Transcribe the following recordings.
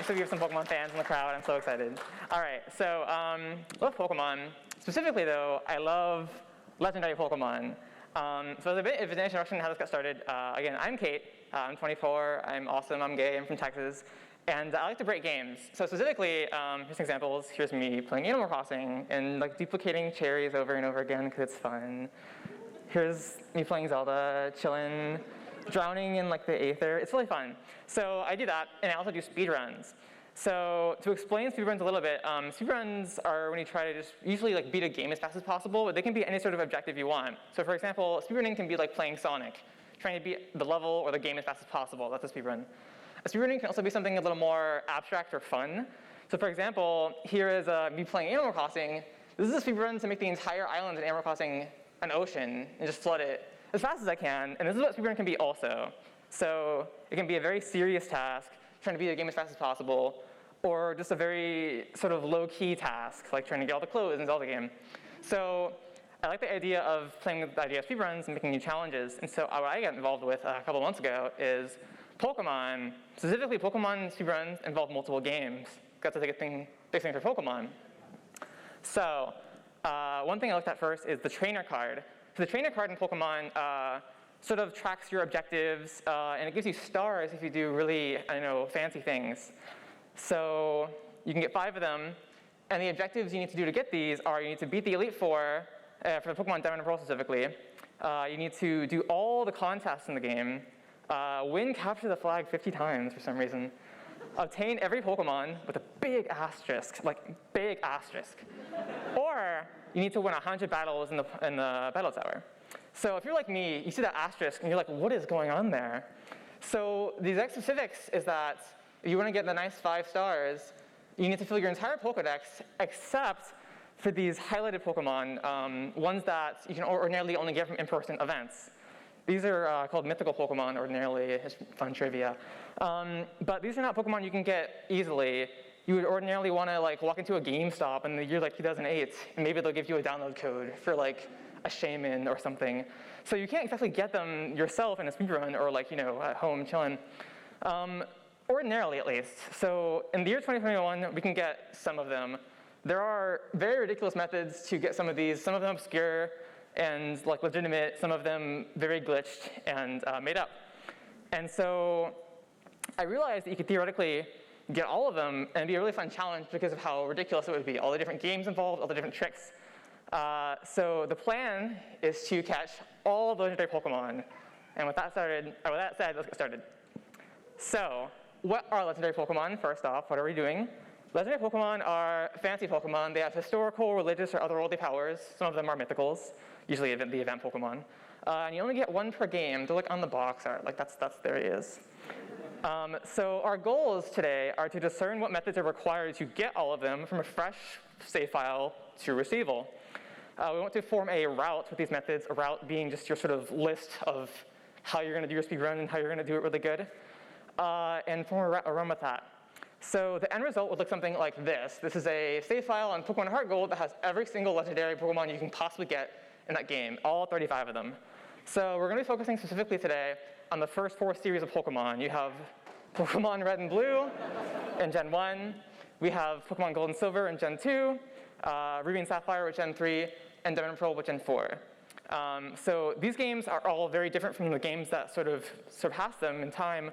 So we have some Pokemon fans in the crowd. I'm so excited. All right, so I love Pokemon. Specifically, though, I love legendary Pokemon. So as a bit of an introduction to how this got started, again, I'm Kate. I'm 24. I'm awesome. I'm gay. I'm from Texas. And I like to break games. So specifically, here's some examples. Here's me playing Animal Crossing and like duplicating cherries over and over again because it's fun. Here's me playing Zelda, chilling, drowning in like the aether. It's really fun. So I do that, and I also do speedruns. So to explain speedruns a little bit, speedruns are when you try to just usually like beat a game as fast as possible, but they can be any sort of objective you want. So for example, speedrunning can be like playing Sonic, trying to beat the level or the game as fast as possible. That's a speedrun. A speedrunning can also be something a little more abstract or fun. So for example, here is me playing Animal Crossing. This is a speedrun to make the entire island in Animal Crossing an ocean and just flood it as fast as I can. And this is what speedrun can be also. So it can be a very serious task, trying to beat the game as fast as possible, or just a very sort of low-key task, like trying to get all the clothes in Zelda game. So I like the idea of playing with the idea of speedruns and making new challenges. And so what I got involved with a couple months ago is Pokemon. Specifically, Pokemon speedruns involve multiple games. That's a big thing for Pokemon. So one thing I looked at first is the trainer card. So the trainer card in Pokemon sort of tracks your objectives, and it gives you stars if you do really, fancy things. So you can get 5 of them, and the objectives you need to do to get these are you need to beat the Elite Four, for the Pokemon Diamond and Pearl specifically. You need to do all the contests in the game, win Capture the Flag 50 times for some reason, obtain every Pokemon with a big asterisk, like big asterisk, or you need to win 100 battles in the battle tower. So if you're like me, you see that asterisk and you're like, what is going on there? So the exact specifics is that if you want to get the nice 5 stars, you need to fill your entire Pokedex except for these highlighted Pokemon, ones that you can ordinarily only get from in-person events. These are called mythical Pokemon ordinarily. It's fun trivia. But these are not Pokemon you can get easily. You would ordinarily want to like walk into a GameStop in the year like 2008, and maybe they'll give you a download code for like a shaman or something. So you can't exactly get them yourself in a speedrun or like, at home chilling. Ordinarily at least. So in the year 2021, we can get some of them. There are very ridiculous methods to get some of these, some of them obscure and like legitimate, some of them very glitched and made up. And so I realized that you could theoretically get all of them and it'd be a really fun challenge because of how ridiculous it would be. All the different games involved, all the different tricks. So the plan is to catch all of the legendary Pokemon. And with that said, let's get started. So what are legendary Pokemon? First off, what are we doing? Legendary Pokemon are fancy Pokemon. They have historical, religious, or otherworldly powers. Some of them are mythicals, usually the event Pokemon. And you only get 1 per game. They're like on the box art, like there he is. So our goals today are to discern what methods are required to get all of them from a fresh save file to receival. We want to form a route with these methods, a route being just your sort of list of how you're going to do your speedrun and how you're going to do it really good, and form a run with that. So the end result would look something like this. This is a save file on Pokemon Heart Gold that has every single legendary Pokemon you can possibly get in that game, all 35 of them. So we're going to be focusing specifically today on the first 4 series of Pokemon. You have Pokemon Red and Blue in Gen 1. We have Pokemon Gold and Silver in Gen 2, Ruby and Sapphire with Gen 3, and Diamond and Pearl with Gen 4. So these games are all very different from the games that sort of surpass them in time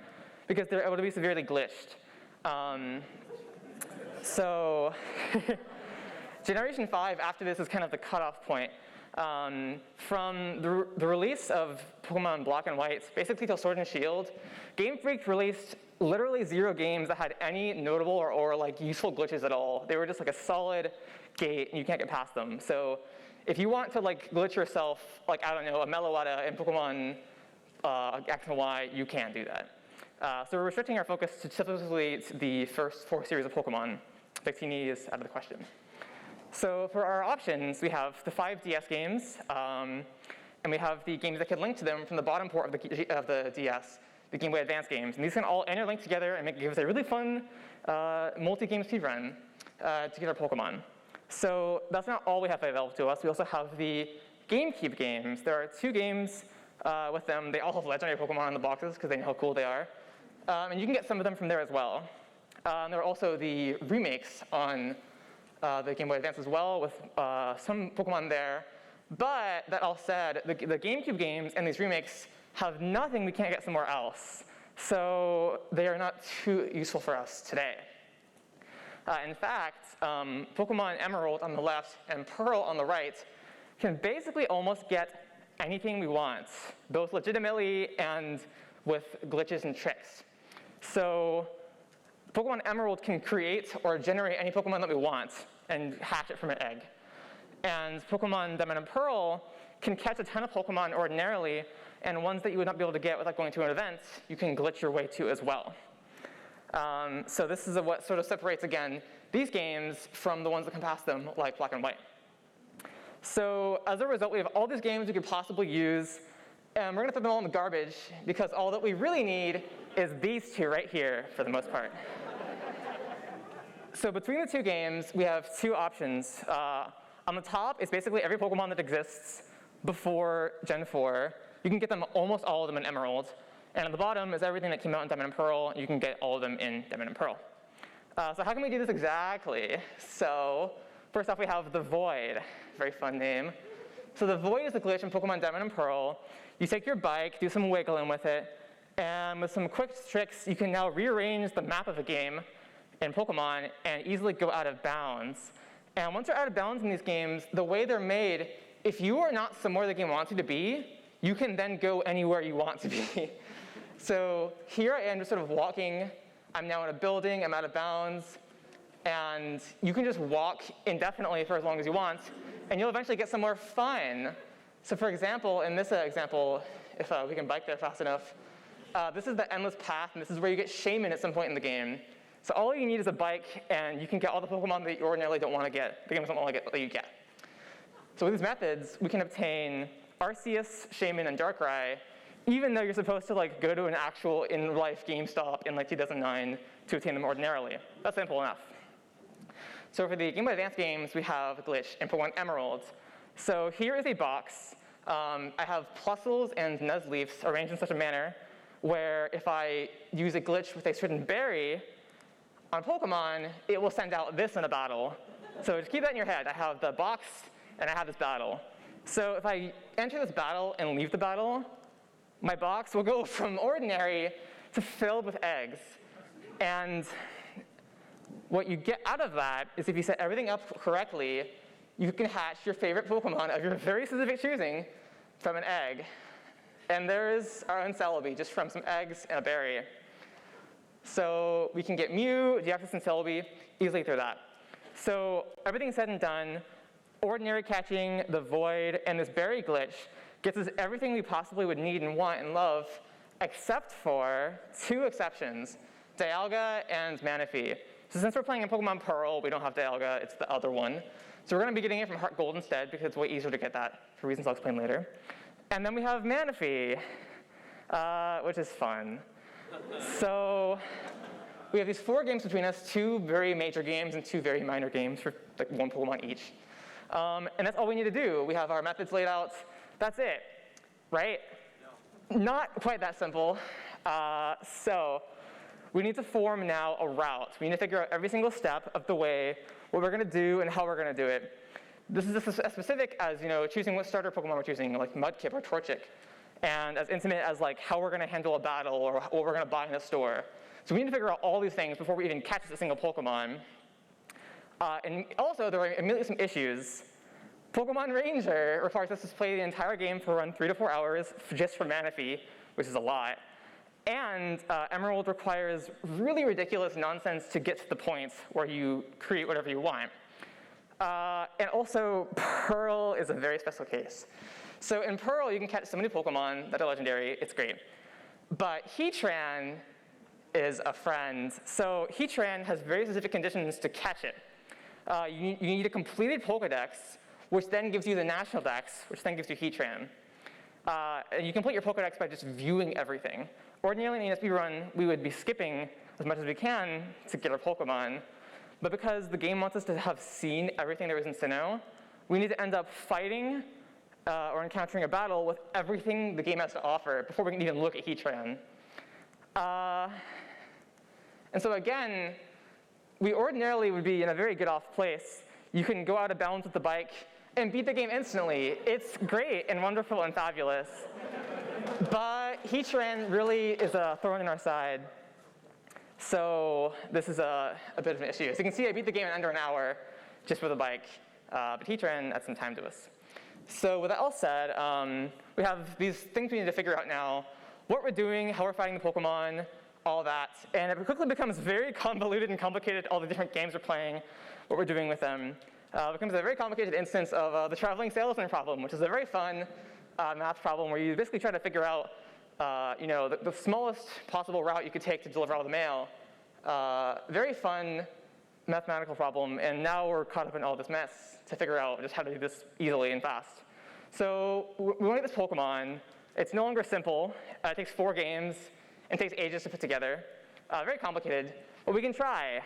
because they're able to be severely glitched. So Generation 5 after this is kind of the cutoff point. From the release of Pokemon Black and White, basically till Sword and Shield, Game Freak released literally 0 games that had any notable or like useful glitches at all. They were just like a solid gate and you can't get past them. So if you want to like glitch yourself, like a Meloetta in Pokemon X and Y, you can't do that. So we're restricting our focus to specifically the first 4 series of Pokemon. Victini is out of the question. So for our options, we have the 5 DS games, and we have the games that can link to them from the bottom port of the DS, the Game Boy Advance games. And these can all interlink together and give us a really fun multi-game speedrun to get our Pokemon. So that's not all we have available to us. We also have the GameCube games. There are 2 games with them. They all have legendary Pokemon on the boxes because they know how cool they are. And you can get some of them from there as well. There are also the remakes on the Game Boy Advance as well, with some Pokemon there. But that all said, the GameCube games and these remakes have nothing we can't get somewhere else. So they are not too useful for us today. In fact, Pokemon Emerald on the left and Pearl on the right can basically almost get anything we want, both legitimately and with glitches and tricks. So Pokemon Emerald can create or generate any Pokemon that we want and hatch it from an egg. And Pokemon Diamond and Pearl can catch a ton of Pokemon ordinarily, and ones that you would not be able to get without going to an event, you can glitch your way to as well. So this is what sort of separates, again, these games from the ones that can pass them, like Black and White. So as a result, we have all these games we could possibly use, and we're gonna throw them all in the garbage, because all that we really need is these two right here, for the most part. So between the two games, we have two options. On the top, it's basically every Pokemon that exists before Gen 4. You can get them, almost all of them in Emerald. And at the bottom is everything that came out in Diamond and Pearl. You can get all of them in Diamond and Pearl. So how can we do this exactly? So first off, we have the Void. Very fun name. So the Void is a glitch in Pokemon Diamond and Pearl. You take your bike, do some wiggling with it, and with some quick tricks, you can now rearrange the map of the game in Pokemon and easily go out of bounds. And once you're out of bounds in these games, the way they're made, if you are not somewhere the game wants you to be, you can then go anywhere you want to be. So here I am just sort of walking. I'm now in a building, I'm out of bounds, and you can just walk indefinitely for as long as you want, and you'll eventually get somewhere fun. So for example, in this example, if we can bike there fast enough, this is the endless path, and this is where you get Shaman at some point in the game. So all you need is a bike, and you can get all the Pokemon that you ordinarily don't want to get. The game doesn't want to let you get. So with these methods, we can obtain Arceus, Shaman, and Darkrai, even though you're supposed to go to an actual in-life GameStop in 2009 to obtain them ordinarily. That's simple enough. So for the Game Boy Advance games, we have a glitch in Pokemon Emerald. So here is a box. I have Plusles and Nuzleafs arranged in such a manner where if I use a glitch with a certain berry on Pokemon, it will send out this in a battle. So just keep that in your head. I have the box, and I have this battle. So if I enter this battle and leave the battle, my box will go from ordinary to filled with eggs. And what you get out of that is if you set everything up correctly, you can hatch your favorite Pokemon of your very specific choosing from an egg. And there's our own Celebi, just from some eggs and a berry. So we can get Mew, Deoxys, and Celebi easily through that. So everything said and done, ordinary catching, the Void, and this berry glitch gets us everything we possibly would need and want and love, except for two exceptions, Dialga and Manaphy. So since we're playing in Pokemon Pearl, we don't have Dialga, it's the other one. So we're gonna be getting it from Heart Gold instead, because it's way easier to get that, for reasons I'll explain later. And then we have Manaphy, which is fun. So we have these 4 games between us, 2 very major games and 2 very minor games for 1 Pokemon each. And that's all we need to do. We have our methods laid out. That's it, right? No. Not quite that simple. So we need to form now a route. We need to figure out every single step of the way, what we're gonna do and how we're gonna do it. This is as specific as choosing what starter Pokemon we're choosing, like Mudkip or Torchic, and as intimate as how we're gonna handle a battle or what we're gonna buy in a store. So we need to figure out all these things before we even catch a single Pokemon. And also, there are immediately some issues. Pokemon Ranger requires us to play the entire game for around 3 to 4 hours just for Manaphy, which is a lot. And Emerald requires really ridiculous nonsense to get to the point where you create whatever you want. And also, Pearl is a very special case. So in Pearl, you can catch so many Pokemon that are legendary, it's great. But Heatran is a friend. So Heatran has very specific conditions to catch it. You need a completed Pokedex, which then gives you the National Dex, which then gives you Heatran. And you complete your Pokedex by just viewing everything. Ordinarily in a speedrun, we would be skipping as much as we can to get our Pokemon. But because the game wants us to have seen everything there is in Sinnoh, we need to end up fighting or encountering a battle with everything the game has to offer before we can even look at Heatran. And so again, we ordinarily would be in a very good off place. You can go out of bounds with the bike and beat the game instantly. It's great and wonderful and fabulous. But Heatran really is a thorn in our side. So this is a bit of an issue. So you can see I beat the game in under an hour just with a bike. But Heatran adds some time to us. So with that all said, we have these things we need to figure out now. What we're doing, how we're fighting the Pokemon, all that. And it quickly becomes very convoluted and complicated, all the different games we're playing, what we're doing with them. It becomes a very complicated instance of the traveling salesman problem, which is a very fun math problem where you basically try to figure out the smallest possible route you could take to deliver all the mail. Very fun mathematical problem, and now we're caught up in all this mess to figure out just how to do this easily and fast. So we want to get this Pokemon. It's no longer simple. It takes 4 games. It takes ages to put together. Very complicated, but we can try.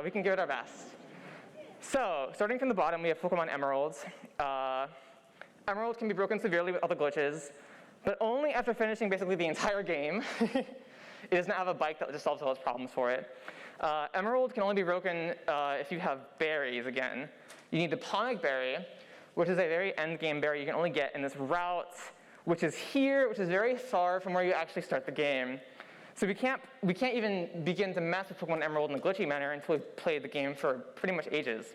We can give it our best. So starting from the bottom, we have Pokemon Emeralds. Emerald can be broken severely with other glitches, but only after finishing basically the entire game. It does not have a bike that just solves all its problems for it. Emerald can only be broken if you have berries again. You need the Ponic Berry, which is a very end game berry you can only get in this route, which is here, which is very far from where you actually start the game. So we can't even begin to mess with Pokemon Emerald in a glitchy manner until we've played the game for pretty much ages.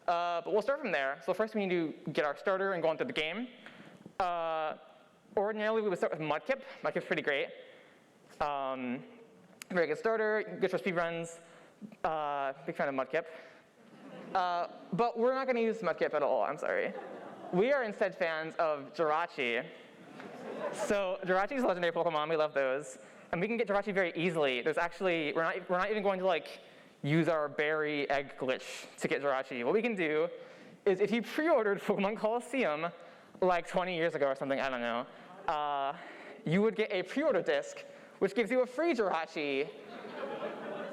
But we'll start from there. So first we need to get our starter and go on through the game. Ordinarily we would start with Mudkip. Mudkip's pretty great. Very good starter, good for speedruns. Big fan of Mudkip. But we're not going to use Mudkip at all, I'm sorry. We are instead fans of Jirachi. So Jirachi's a legendary Pokemon, we love those. And we can get Jirachi very easily. There's actually, we're not even going to use our berry egg glitch to get Jirachi. What we can do is if you pre-ordered Pokemon Coliseum like 20 years ago or something, I don't know, you would get a pre-order disc, which gives you a free Jirachi.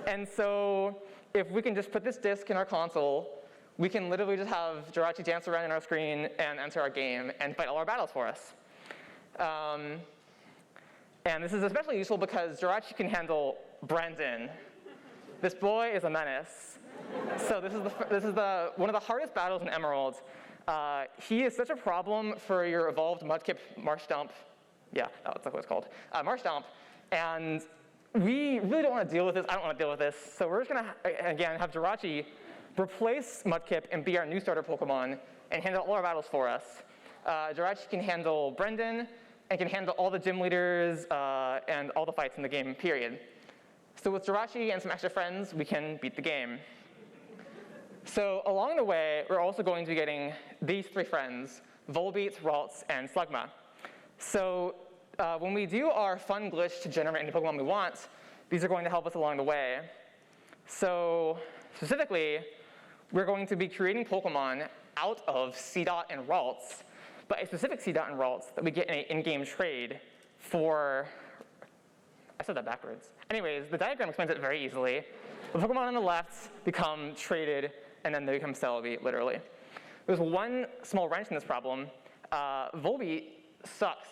And so if we can just put this disc in our console, we can literally just have Jirachi dance around in our screen and enter our game and fight all our battles for us. And this is especially useful because Jirachi can handle Brendan. This boy is a menace. So this is one of the hardest battles in Emerald. He is such a problem for your evolved Mudkip Marshtomp. Yeah, that's what it's called. Marshtomp. And we really don't want to deal with this. I don't want to deal with this. So we're just going to, again, have Jirachi replace Mudkip and be our new starter Pokemon and handle all our battles for us. Jirachi can handle Brendan and can handle all the gym leaders and all the fights in the game, period. So with Jirachi and some extra friends, we can beat the game. So along the way, we're also going to be getting these 3 friends, Volbeat, Ralts, and Slugma. So when we do our fun glitch to generate any Pokemon we want, these are going to help us along the way. So specifically, we're going to be creating Pokemon out of C-Dot and Ralts, but a specific C-Dot and Ralts that we get in an in-game trade for, I said that backwards. Anyways, the diagram explains it very easily. The Pokemon on the left become traded, and then they become Celebi, literally. There's one small wrench in this problem. Volbeat sucks.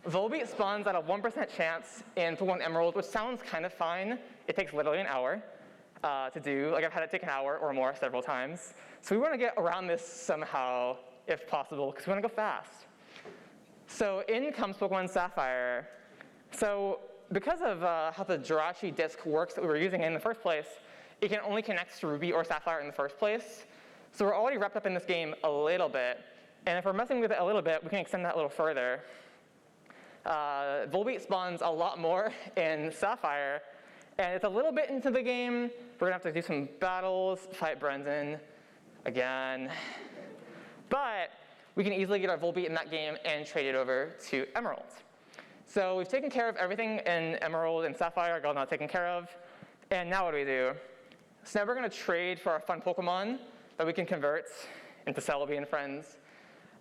Volbeat spawns at a 1% chance in Pokemon Emerald, which sounds kind of fine. It takes literally an hour to do. I've had it take an hour or more several times. So we want to get around this somehow, if possible, because we want to go fast. So in comes Pokemon Sapphire. So because of how the Jirachi disc works that we were using in the first place, it can only connect to Ruby or Sapphire in the first place. So we're already wrapped up in this game a little bit. And if we're messing with it a little bit, we can extend that a little further. Volbeat spawns a lot more in Sapphire, and it's a little bit into the game. We're gonna have to do some battles, fight Brendan again. But we can easily get our Volbeat in that game and trade it over to Emerald. So we've taken care of everything in Emerald and Sapphire, got now taken care of. And now what do we do? So now we're gonna trade for our fun Pokemon that we can convert into Celebi and friends.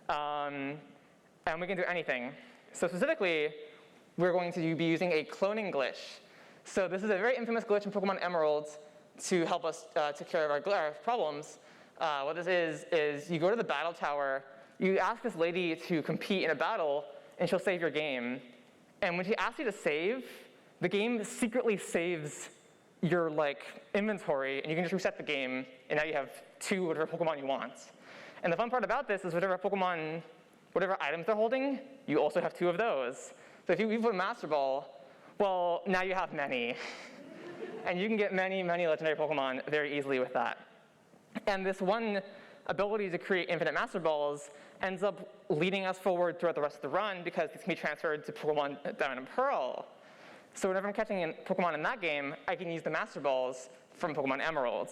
And we can do anything. So specifically, we're going to be using a cloning glitch. So this is a very infamous glitch in Pokemon Emerald to help us take care of our problems. What this is you go to the battle tower, you ask this lady to compete in a battle, and she'll save your game. And when she asks you to save, the game secretly saves your inventory, and you can just reset the game, and now you have 2 whatever Pokemon you want. And the fun part about this is whatever items they're holding, you also have 2 of those. So if you put a Master Ball, well, now you have many. And you can get many, many legendary Pokemon very easily with that. And this one ability to create infinite Master Balls ends up leading us forward throughout the rest of the run because this can be transferred to Pokemon Diamond and Pearl. So whenever I'm catching Pokemon in that game, I can use the Master Balls from Pokemon Emerald.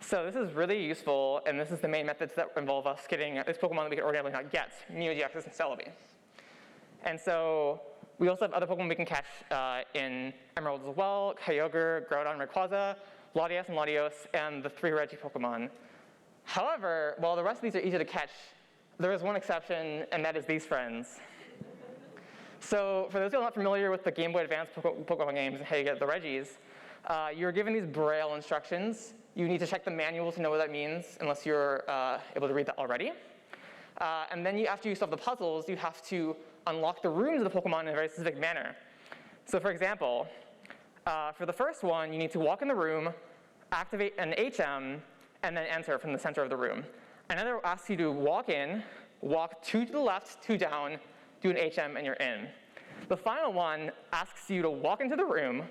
So this is really useful, and this is the main methods that involve us getting this Pokemon that we can ordinarily not get, Mew, GXs, and Celebi. And so we also have other Pokemon we can catch in Emerald as well: Kyogre, Groudon, Rayquaza, Latias and Latios, and the 3 Reggie Pokemon. However, while the rest of these are easy to catch, there is one exception, and that is these friends. So for those who are not familiar with the Game Boy Advance Pokemon games and how you get the Reggies, you're given these Braille instructions. You need to check the manual to know what that means, unless you're able to read that already. And then after you solve the puzzles, you have to unlock the rooms of the Pokemon in a very specific manner. So for example, for the first one, you need to walk in the room, activate an HM, and then enter from the center of the room. Another asks you to walk in, walk 2 to the left, 2 down, do an HM, and you're in. The final one asks you to walk into the room,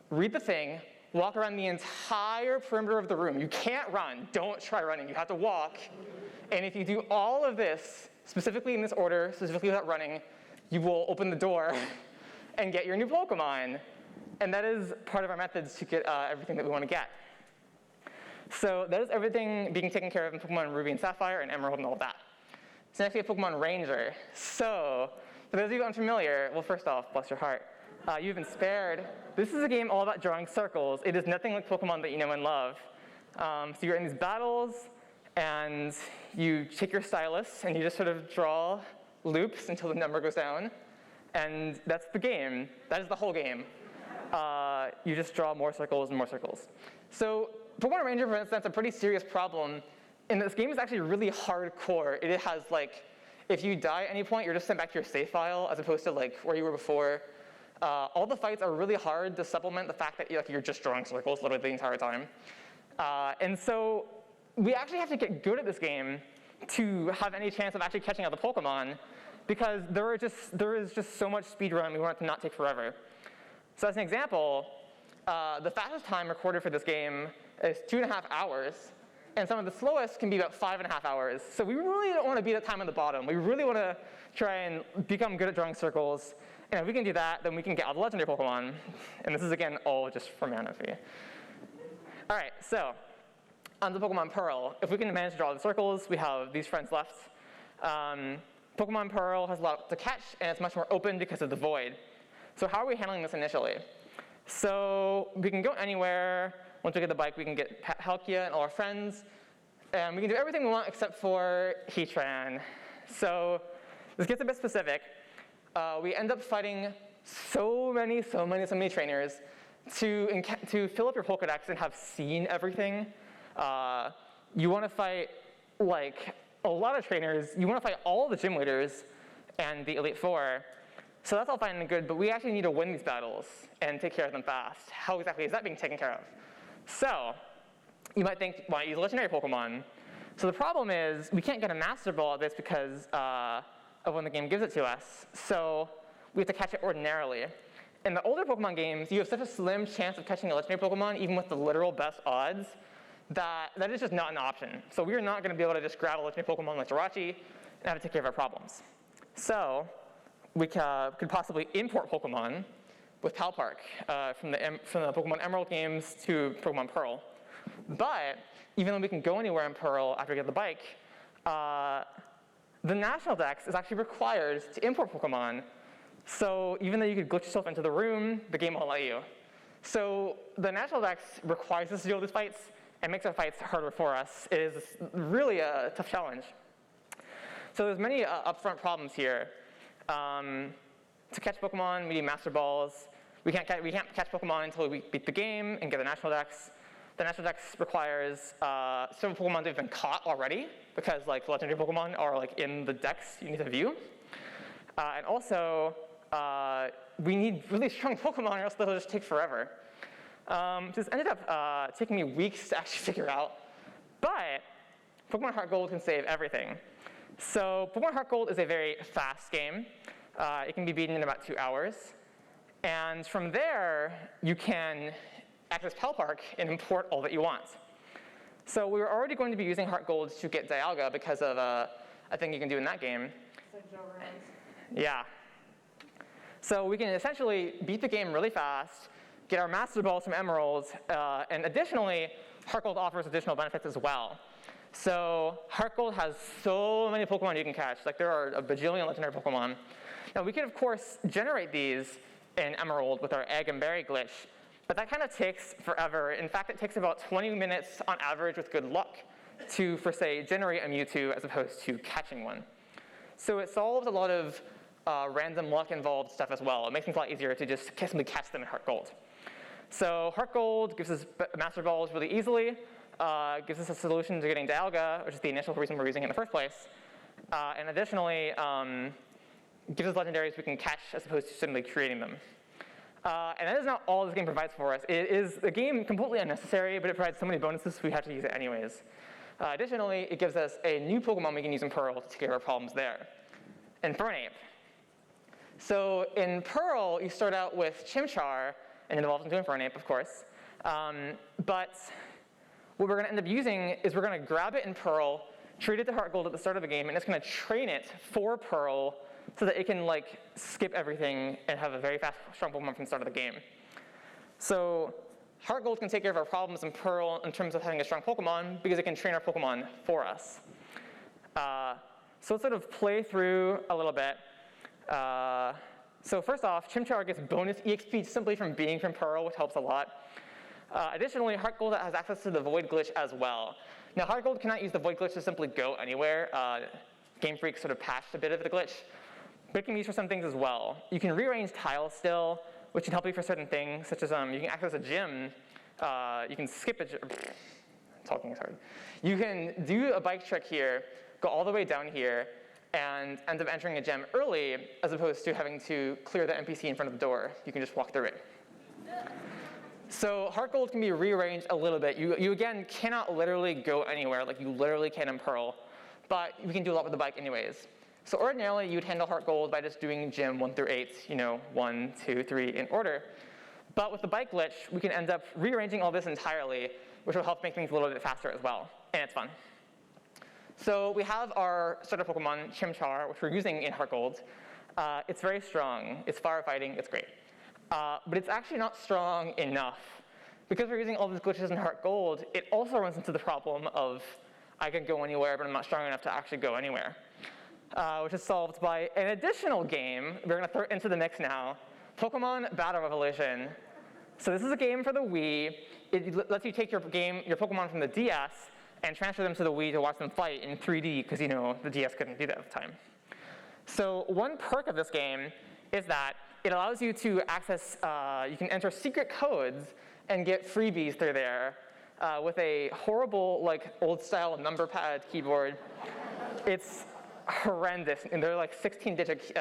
read the thing, walk around the entire perimeter of the room. You can't run. Don't try running. You have to walk. And if you do all of this, specifically in this order, specifically without running, you will open the door and get your new Pokemon. And that is part of our methods to get everything that we want to get. So that is everything being taken care of in Pokemon Ruby and Sapphire and Emerald and all of that. So next we have Pokemon Ranger. So for those of you unfamiliar, well, first off, bless your heart, you've been spared. This is a game all about drawing circles. It is nothing like Pokemon that you know and love. So you're in these battles, and you take your stylus, and you just sort of draw loops until the number goes down. And that's the game. That is the whole game. You just draw more circles and more circles. So Pokemon Ranger presents a pretty serious problem. And this game is actually really hardcore. It has if you die at any point, you're just sent back to your save file as opposed to where you were before. All the fights are really hard to supplement the fact that you're just drawing circles literally the entire time. And so we actually have to get good at this game to have any chance of actually catching out the Pokemon, because there is just so much speedrun we want it to not take forever. So as an example, the fastest time recorded for this game is 2.5 hours. And some of the slowest can be about 5.5 hours. So we really don't want to be that time on the bottom. We really want to try and become good at drawing circles. And if we can do that, then we can get all the legendary Pokemon. And this is, again, all just for mana fee. All right, so on to Pokemon Pearl. If we can manage to draw the circles, we have these friends left. Pokemon Pearl has a lot to catch, and it's much more open because of the void. So how are we handling this initially? So we can go anywhere. Once we get the bike, we can get Palkia and all our friends. And we can do everything we want except for Heatran. So this gets a bit specific. We end up fighting so many trainers to fill up your Pokedex and have seen everything. You want to fight a lot of trainers. You want to fight all the gym leaders and the Elite Four. So that's all fine and good, but we actually need to win these battles and take care of them fast. How exactly is that being taken care of? So you might think, why use a legendary Pokemon? So the problem is we can't get a Master Ball at this because of when the game gives it to us. So we have to catch it ordinarily. In the older Pokemon games, you have such a slim chance of catching a legendary Pokemon, even with the literal best odds, that is just not an option. So we are not going to be able to just grab a legendary Pokemon like Jirachi and have to take care of our problems. So we could possibly import Pokemon with Palpark from the Pokemon Emerald games to Pokemon Pearl. But even though we can go anywhere in Pearl after we get the bike, the National Dex is actually required to import Pokemon. So even though you could glitch yourself into the room, the game won't let you. So the National Dex requires us to deal with these fights and makes our fights harder for us. It is really a tough challenge. So there's many upfront problems here. To catch Pokemon, we need Master Balls. We can't catch Pokemon until we beat the game and get the National Dex. The National Dex requires several Pokemon to have been caught already, because legendary Pokemon are in the Dex you need to view. And also, we need really strong Pokemon, or else they'll just take forever. This ended up taking me weeks to actually figure out, but Pokemon Heart Gold can save everything. So Pokemon Heart Gold is a very fast game. It can be beaten in about 2 hours. And from there, you can access Pal Park and import all that you want. So we were already going to be using Heart Gold to get Dialga because of a thing you can do in that game. Yeah. So we can essentially beat the game really fast, get our Master Balls from Emeralds, and additionally, Heart Gold offers additional benefits as well. So Heart Gold has so many Pokemon you can catch. Like there are a bajillion legendary Pokemon. Now we could of course generate these in Emerald with our egg and berry glitch, but that kind of takes forever. In fact, it takes about 20 minutes on average with good luck to, for say, generate a Mewtwo as opposed to catching one. So it solves a lot of random luck involved stuff as well. It makes things a lot easier to just simply catch them in Heart Gold. So Heart Gold gives us Master Balls really easily, gives us a solution to getting Dialga, which is the initial reason we're using it in the first place, and additionally gives us legendaries we can catch as opposed to simply creating them. And that is not all this game provides for us. It is a game completely unnecessary, but it provides so many bonuses we have to use it anyways. Additionally, it gives us a new Pokemon we can use in Pearl to take care of our problems there. Infernape. So in Pearl, you start out with Chimchar, and it evolves into Infernape, of course. But what we're going to end up using is we're going to grab it in Pearl, treat it to Heart Gold at the start of the game, and it's going to train it for Pearl so that it can like skip everything and have a very fast, strong Pokemon from the start of the game. So Heart Gold can take care of our problems in Pearl in terms of having a strong Pokemon because it can train our Pokemon for us. So let's sort of play through a little bit. So first off, Chimchar gets bonus EXP simply from being from Pearl, which helps a lot. Additionally, Heart Gold has access to the Void Glitch as well. Now, Heart Gold cannot use the Void Glitch to simply go anywhere. Game Freak sort of patched a bit of the glitch, but it can be used for some things as well. You can rearrange tiles still, which can help you for certain things, such as you can access a gym. You can skip a gym. Talking is hard. You can do a bike trick here, go all the way down here, and end up entering a gem early, as opposed to having to clear the NPC in front of the door. You can just walk through it. So Heart Gold can be rearranged a little bit. You again cannot literally go anywhere, like you literally can in Pearl, but you can do a lot with the bike anyways. So ordinarily, you'd handle Heart Gold by just doing gym 1 through 8, 1, 2, 3 in order. But with the bike glitch, we can end up rearranging all this entirely, which will help make things a little bit faster as well, and it's fun. So we have our starter Pokemon, Chimchar, which we're using in Heart Gold. It's very strong. It's firefighting. It's great. But it's actually not strong enough. Because we're using all these glitches in Heart Gold, it also runs into the problem of I can go anywhere, but I'm not strong enough to actually go anywhere. Which is solved by an additional game we're going to throw into the mix now, Pokemon Battle Revolution. So this is a game for the Wii. It lets you take your Pokemon from the DS and transfer them to the Wii to watch them fight in 3D, because the DS couldn't do that at the time. So one perk of this game is that it allows you to access, you can enter secret codes and get freebies through there with a horrible, like, old-style number pad keyboard. It's horrendous, and they're like 16-digit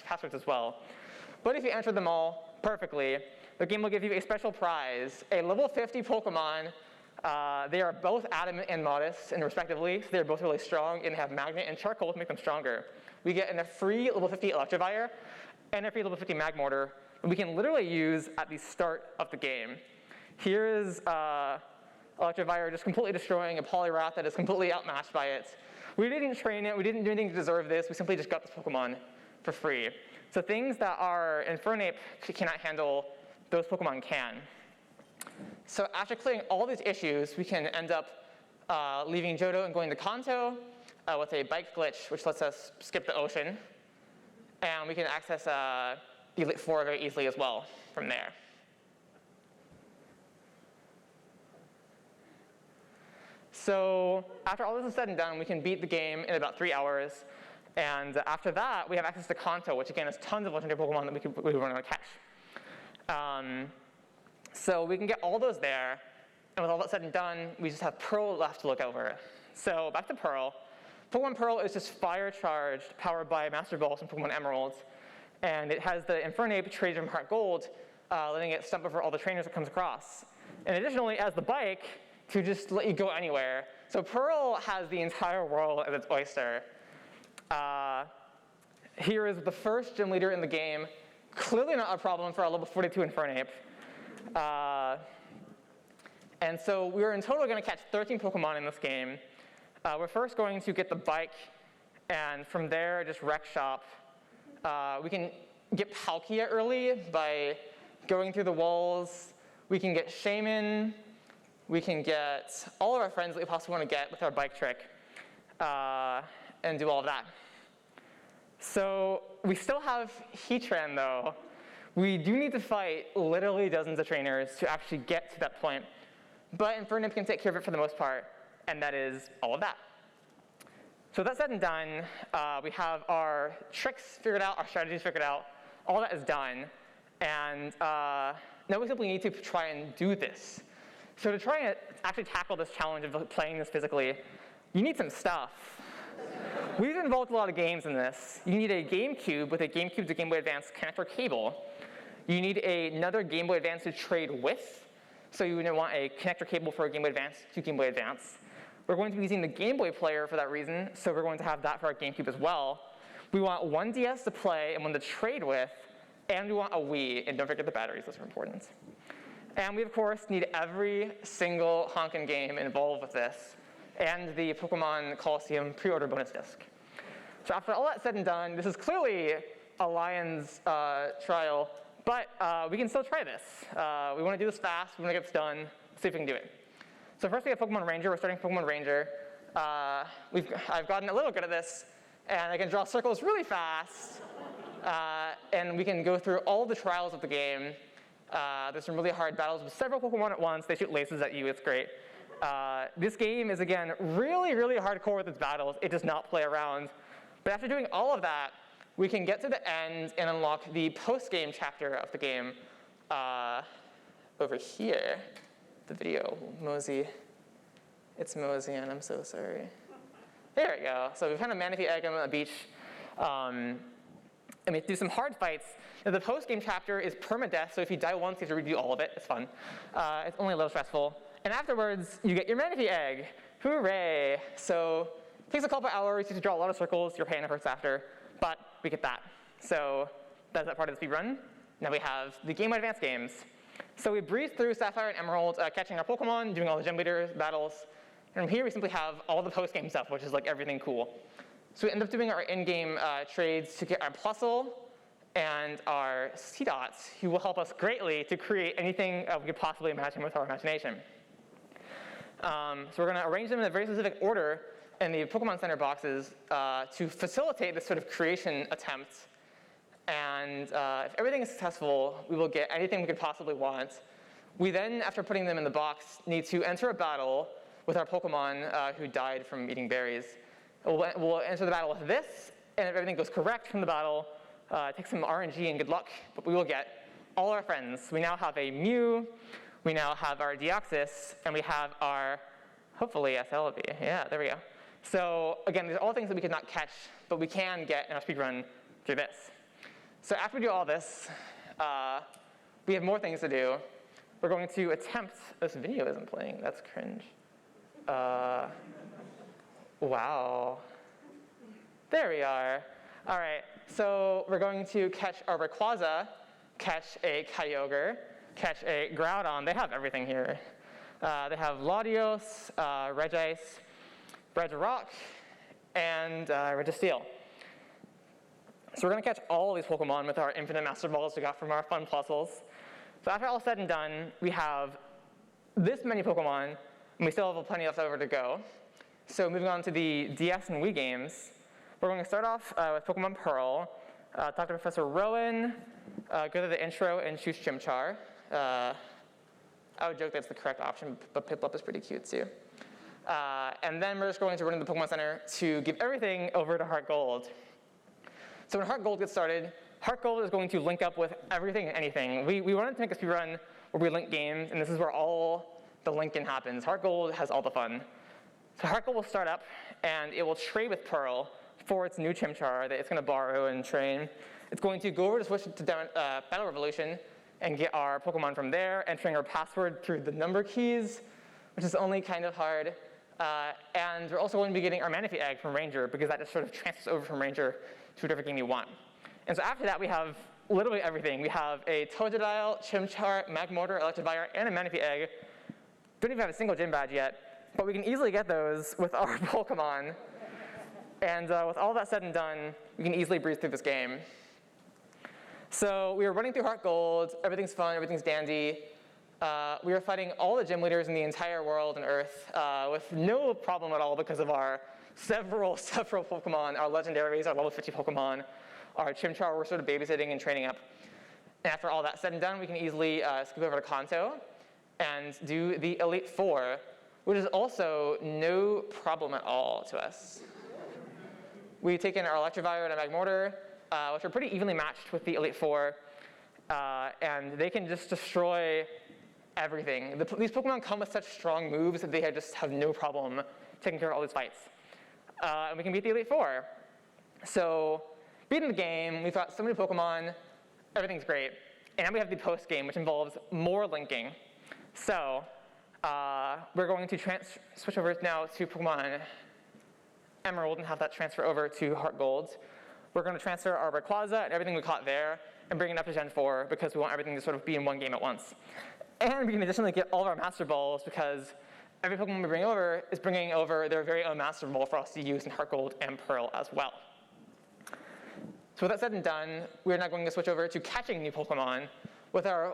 passwords as well. But if you enter them all perfectly, the game will give you a special prize, a level 50 Pokemon. They are both Adamant and Modest, and respectively, so they're both really strong and have Magnet and Charcoal to make them stronger. We get a free level 50 Electivire and a free level 50 Magmortar, we can literally use at the start of the game. Here is Electivire just completely destroying a Poliwrath that is completely outmatched by it. We didn't train it, we didn't do anything to deserve this, we simply just got this Pokemon for free. So things that our Infernape cannot handle, those Pokemon can. So after clearing all these issues, we can end up leaving Johto and going to Kanto with a bike glitch, which lets us skip the ocean. And we can access the Elite Four very easily as well from there. So after all this is said and done, we can beat the game in about 3 hours. And after that, we have access to Kanto, which again is tons of legendary Pokemon that we want to catch. So we can get all those there. And with all that said and done, we just have Pearl left to look over. So back to Pearl. Pokemon Pearl is just fire charged, powered by Master Balls and Pokemon Emeralds. And it has the Infernape traded from Heart Gold letting it stump over all the trainers it comes across. And additionally, as the bike, to just let you go anywhere. So Pearl has the entire world as its oyster. Here is the first gym leader in the game. Clearly not a problem for our level 42 Infernape. And so we're in total going to catch 13 Pokemon in this game. We're first going to get the bike, and from there just wreck shop. We can get Palkia early by going through the walls. We can get Shaman. We can get all of our friends that we possibly want to get with our bike trick, and do all of that. So we still have Heatran though. We do need to fight literally dozens of trainers to actually get to that point. But Infernape can take care of it for the most part, and that is all of that. So that said and done, we have our tricks figured out, our strategies figured out, all that is done, and now we simply need to try and do this. So to try and actually tackle this challenge of playing this physically, you need some stuff. We've involved a lot of games in this. You need a GameCube with a GameCube to Game Boy Advance connector cable. You need another Game Boy Advance to trade with. So you would want a connector cable for a Game Boy Advance to Game Boy Advance. We're going to be using the Game Boy player for that reason, so we're going to have that for our GameCube as well. We want one DS to play and one to trade with, and we want a Wii, and don't forget the batteries, those are important. And we, of course, need every single honkin' game involved with this, and the Pokemon Coliseum pre-order bonus disc. So after all that said and done, this is clearly a lion's trial, but we can still try this. We want to do this fast, we want to get this done, see if we can do it. So first we have Pokemon Ranger, we're starting Pokemon Ranger. I've gotten a little good at this, and I can draw circles really fast, and we can go through all the trials of the game. There's some really hard battles with several Pokemon at once, they shoot lasers at you, it's great. This game is, again, really, really hardcore with its battles. It does not play around. But after doing all of that, we can get to the end and unlock the post-game chapter of the game over here. The video, Mosey. It's Mosey, and I'm so sorry. There we go. So we found a Manaphy egg on the beach. And we have to do some hard fights. Now, the post-game chapter is permadeath, so if you die once, you have to redo all of it. It's fun. It's only a little stressful. And afterwards, you get your Manaphy egg. Hooray! So it takes a couple hours. You have to draw a lot of circles. Your pain hurts after. But we get that. So that's that part of the speedrun. Now we have the Game Boy Advance games. So we breeze through Sapphire and Emerald, catching our Pokemon, doing all the gym leader battles. And from here, we simply have all the post-game stuff, which is like everything cool. So we end up doing our in-game trades to get our Plusle and our Seedots, who will help us greatly to create anything we could possibly imagine with our imagination. So we're going to arrange them in a very specific order in the Pokemon Center boxes to facilitate this sort of creation attempt. And if everything is successful, we will get anything we could possibly want. We then, after putting them in the box, need to enter a battle with our Pokemon who died from eating berries. We'll enter the battle with this, and if everything goes correct from the battle, take some RNG and good luck, but we will get all our friends. We now have a Mew, we now have our Deoxys, and we have our, hopefully, Celebi. Yeah, there we go. So again, these are all things that we could not catch, but we can get in our speedrun through this. So after we do all this, we have more things to do. We're going to attempt, this video isn't playing, that's cringe. Wow. There we are. All right, so we're going to catch our Rayquaza, catch a Kyogre, catch a Groudon. They have everything here. They have Latios, Regice, Regirock, and Registeel. So we're going to catch all of these Pokemon with our infinite Master Balls we got from our fun Plusles. So after all said and done, we have this many Pokemon, and we still have plenty left over to go. So moving on to the DS and Wii games, we're going to start off with Pokemon Pearl, talk to Professor Rowan, go to the intro and choose Chimchar. I would joke that's the correct option, but Piplup is pretty cute too. And then we're just going to run into the Pokemon Center to give everything over to Heart Gold. So when Heart Gold gets started, Heart Gold is going to link up with everything and anything. We wanted to make a speedrun where we link games, and this is where all the linking happens. Heart Gold has all the fun. So Heart Gold will start up, and it will trade with Pearl for its new Chimchar that it's going to borrow and train. It's going to go over to switch to Battle Revolution, and get our Pokemon from there, entering our password through the number keys, which is only kind of hard. And we're also going to be getting our Manaphy egg from Ranger, because that just sort of transfers over from Ranger to whatever game you want. And so after that, we have literally everything. We have a Totodile, Chimchar, Magmortar, Electivire, and a Manaphy egg. Don't even have a single gym badge yet, but we can easily get those with our Pokemon. And with all that said and done, we can easily breeze through this game. So we are running through Heart Gold. Everything's fun, everything's dandy. We are fighting all the gym leaders in the entire world and Earth with no problem at all because of our several Pokemon, our Legendaries, our level 50 Pokemon, our Chimchar we're sort of babysitting and training up. And after all that said and done, we can easily skip over to Kanto and do the Elite Four, which is also no problem at all to us. We've taken our Electivire and a Magmortar, which are pretty evenly matched with the Elite Four, and they can just destroy everything. These Pokemon come with such strong moves that they just have no problem taking care of all these fights. And we can beat the Elite Four. So, beating the game, we've got so many Pokemon, everything's great. And now we have the post-game, which involves more linking. So, we're going to switch over now to Pokemon Emerald and have that transfer over to Heart Gold. We're going to transfer our Rayquaza and everything we caught there and bring it up to Gen 4 because we want everything to sort of be in one game at once. And we can additionally get all of our Master Balls because every Pokemon we bring over is bringing over their very own Master Ball for us to use in Heart Gold and Pearl as well. So with that said and done, we're now going to switch over to catching new Pokemon. With our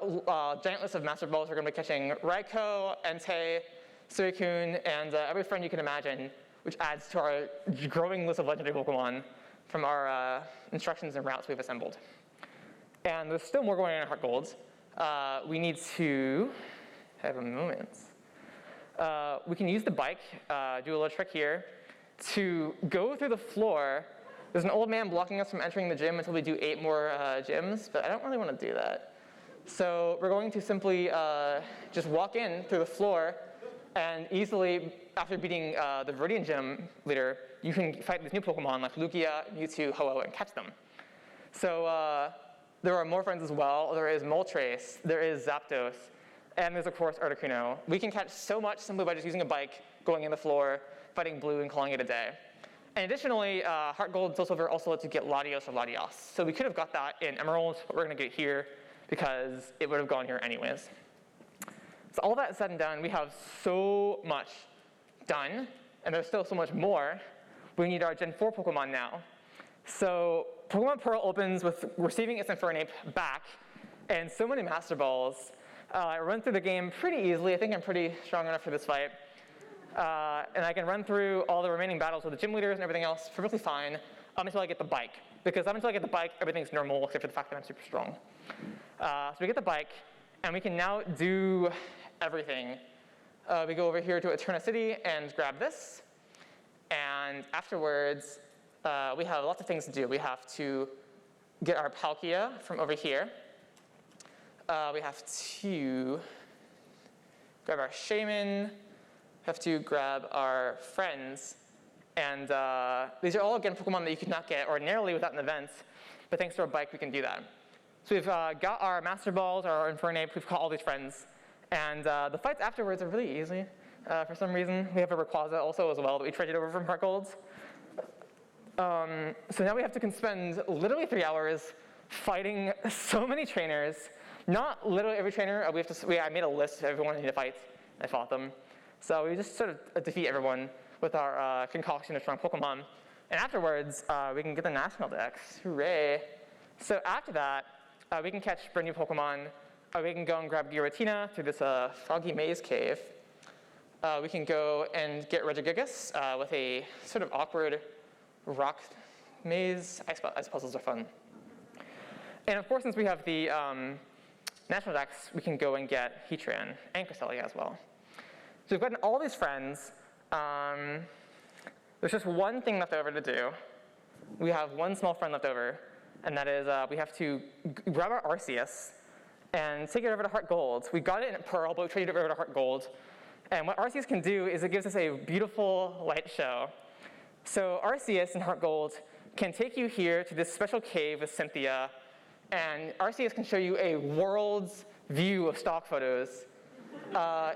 giant list of Master Balls, we're going to be catching Raikou, Entei, Suicune, and every friend you can imagine, which adds to our growing list of legendary Pokemon from our instructions and routes we've assembled. And there's still more going on in Heart Gold. We need to have a moment. We can use the bike, do a little trick here, to go through the floor. There's an old man blocking us from entering the gym until we do 8 more gyms, but I don't really want to do that. So we're going to simply just walk in through the floor, and easily, after beating the Viridian Gym leader, you can fight these new Pokemon like Lugia, Mewtwo, Ho-Oh, and catch them. So there are more friends as well. There is Moltres, there is Zapdos, and there's, of course, Articuno. We can catch so much simply by just using a bike, going in the floor, fighting blue, and calling it a day. And additionally, Heart Gold and Soul Silver also lets you get Latios or Latias. So we could have got that in Emerald, but we're going to get it here because it would have gone here anyways. So all that said and done, we have so much done, and there's still so much more. We need our Gen 4 Pokemon now. So Pokemon Pearl opens with receiving its Infernape back, and so many Master Balls. I run through the game pretty easily. I think I'm pretty strong enough for this fight. And I can run through all the remaining battles with the gym leaders and everything else perfectly fine until I get the bike. Because up until I get the bike, everything's normal except for the fact that I'm super strong. So we get the bike, and we can now do everything. We go over here to Eterna City and grab this. And afterwards, we have lots of things to do. We have to get our Palkia from over here. We have to grab our Shaman. Have to grab our friends. And these are all, again, Pokemon that you could not get ordinarily without an event. But thanks to our bike, we can do that. So we've got our Master Balls, our Infernape. We've caught all these friends. And the fights afterwards are really easy. For some reason, we have a Rayquaza also as well that we traded over from Heart Gold. So now we have to spend literally 3 hours fighting so many trainers. Not literally every trainer. I made a list of everyone I need to fight. I fought them. So we just sort of defeat everyone with our concoction of strong Pokemon. And afterwards, we can get the National Dex. Hooray. So after that, we can catch brand new Pokemon. We can go and grab Giratina through this foggy maze cave. We can go and get Regigigas with a sort of awkward rock maze. Ice puzzles are fun. And of course, since we have the National Dex, we can go and get Heatran and Cresselia as well. So we've gotten all these friends. There's just one thing left over to do. We have one small friend left over, and that is we have to grab our Arceus and take it over to Heart Gold. We got it in Pearl, but we traded it over to Heart Gold. And what Arceus can do is it gives us a beautiful light show. So Arceus in Heart Gold can take you here to this special cave with Cynthia And RCS can show you a world's view of stock photos.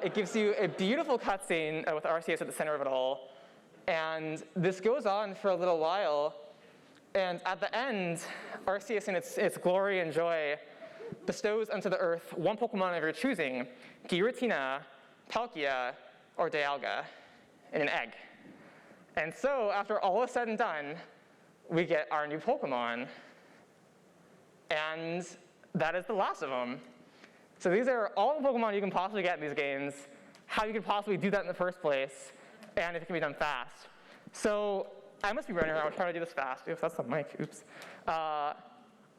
It gives you a beautiful cutscene with RCS at the center of it all. And this goes on for a little while. And at the end, RCS in its glory and joy bestows unto the earth one Pokemon of your choosing, Giratina, Palkia, or Dialga, in an egg. And so after all is said and done, we get our new Pokemon. And that is the last of them. So these are all the Pokemon you can possibly get in these games, how you could possibly do that in the first place, and if it can be done fast. So I must be running around trying to do this fast. Oops, that's the mic, oops.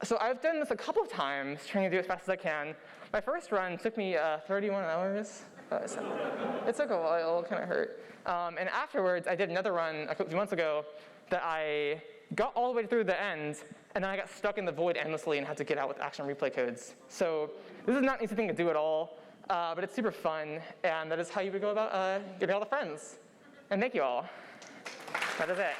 So I've done this a couple of times, trying to do it as fast as I can. My first run took me 31 hours. It took a while, it kind of hurt. And afterwards, I did another run a few months ago that I got all the way through the end, and then I got stuck in the void endlessly and had to get out with action replay codes. So this is not an easy thing to do at all, but it's super fun, and that is how you would go about getting all the friends. And thank you all. That is it.